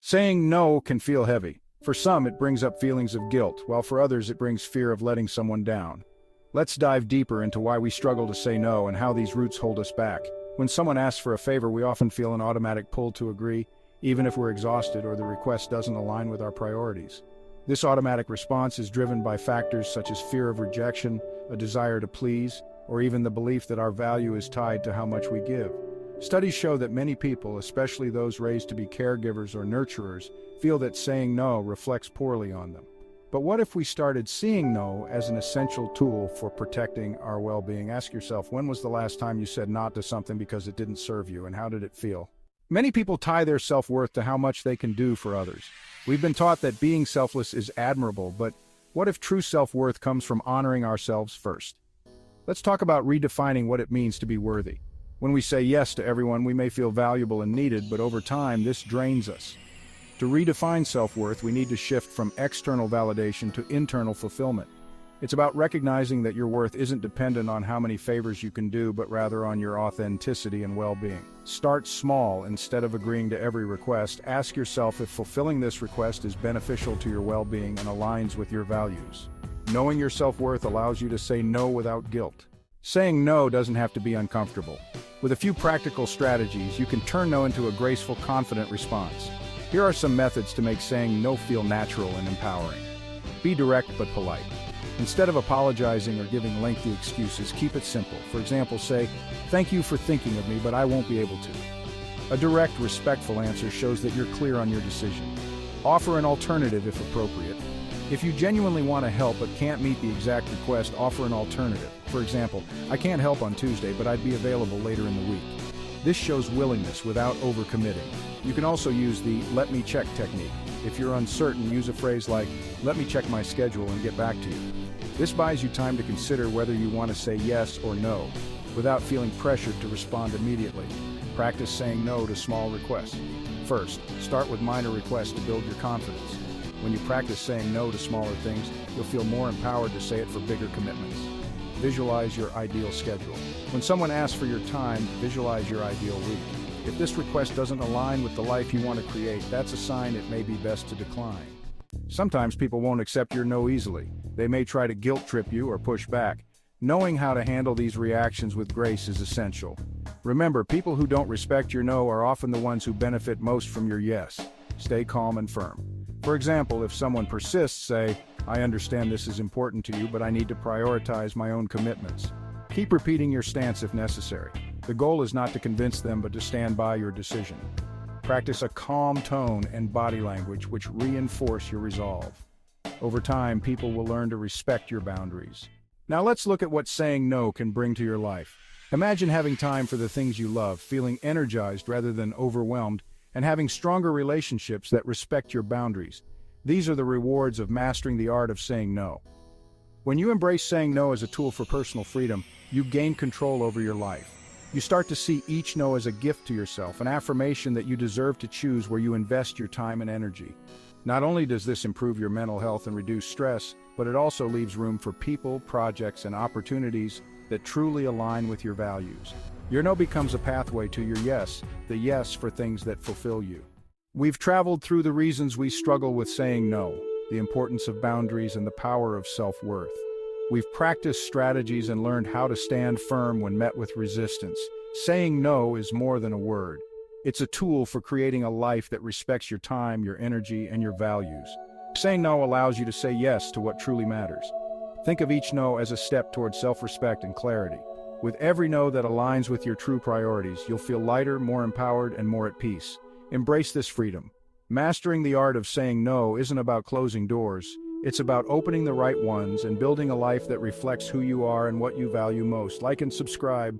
Saying no can feel heavy. For some, it brings up feelings of guilt, while for others it brings fear of letting someone down. Let's dive deeper into why we struggle to say no and how these roots hold us back. When someone asks for a favor, we often feel an automatic pull to agree, even if we're exhausted or the request doesn't align with our priorities. This automatic response is driven by factors such as fear of rejection, a desire to please, or even the belief that our value is tied to how much we give. Studies show that many people, especially those raised to be caregivers or nurturers, feel that saying no reflects poorly on them. But what if we started seeing no as an essential tool for protecting our well-being? Ask yourself, when was the last time you said not to something because it didn't serve you, and how did it feel? Many people tie their self-worth to how much they can do for others. We've been taught that being selfless is admirable, but what if true self-worth comes from honoring ourselves first? Let's talk about redefining what it means to be worthy. When we say yes to everyone, we may feel valuable and needed, but over time, this drains us. To redefine self-worth, we need to shift from external validation to internal fulfillment. It's about recognizing that your worth isn't dependent on how many favors you can do, but rather on your authenticity and well-being. Start small. Instead of agreeing to every request, ask yourself if fulfilling this request is beneficial to your well-being and aligns with your values. Knowing your self-worth allows you to say no without guilt. Saying no doesn't have to be uncomfortable. With a few practical strategies, you can turn no into a graceful, confident response. Here are some methods to make saying no feel natural and empowering. Be direct but polite. Instead of apologizing or giving lengthy excuses, keep it simple. For example, say, "Thank you for thinking of me, but I won't be able to." A direct, respectful answer shows that you're clear on your decision. Offer an alternative if appropriate. If you genuinely want to help but can't meet the exact request, offer an alternative. For example, "I can't help on Tuesday, but I'd be available later in the week." This shows willingness without overcommitting. You can also use the "let me check" technique. If you're uncertain, use a phrase like, "Let me check my schedule and get back to you." This buys you time to consider whether you want to say yes or no, without feeling pressured to respond immediately. Practice saying no to small requests. First, start with minor requests to build your confidence. When you practice saying no to smaller things, you'll feel more empowered to say it for bigger commitments. Visualize your ideal schedule. When someone asks for your time, visualize your ideal week. If this request doesn't align with the life you want to create, that's a sign it may be best to decline. Sometimes people won't accept your no easily. They may try to guilt trip you or push back. Knowing how to handle these reactions with grace is essential. Remember, people who don't respect your no are often the ones who benefit most from your yes. Stay calm and firm. For example, if someone persists, say, "I understand this is important to you, but I need to prioritize my own commitments." Keep repeating your stance if necessary. The goal is not to convince them, but to stand by your decision. Practice a calm tone and body language which reinforce your resolve. Over time, people will learn to respect your boundaries. Now let's look at what saying no can bring to your life. Imagine having time for the things you love, feeling energized rather than overwhelmed, and having stronger relationships that respect your boundaries. These are the rewards of mastering the art of saying no. When you embrace saying no as a tool for personal freedom, you gain control over your life. You start to see each no as a gift to yourself, an affirmation that you deserve to choose where you invest your time and energy. Not only does this improve your mental health and reduce stress, but it also leaves room for people, projects, and opportunities that truly align with your values. Your no becomes a pathway to your yes, the yes for things that fulfill you. We've traveled through the reasons we struggle with saying no, the importance of boundaries, and the power of self-worth. We've practiced strategies and learned how to stand firm when met with resistance. Saying no is more than a word. It's a tool for creating a life that respects your time, your energy, and your values. Saying no allows you to say yes to what truly matters. Think of each no as a step towards self-respect and clarity. With every no that aligns with your true priorities, you'll feel lighter, more empowered, and more at peace. Embrace this freedom. Mastering the art of saying no isn't about closing doors. It's about opening the right ones and building a life that reflects who you are and what you value most. Like and subscribe.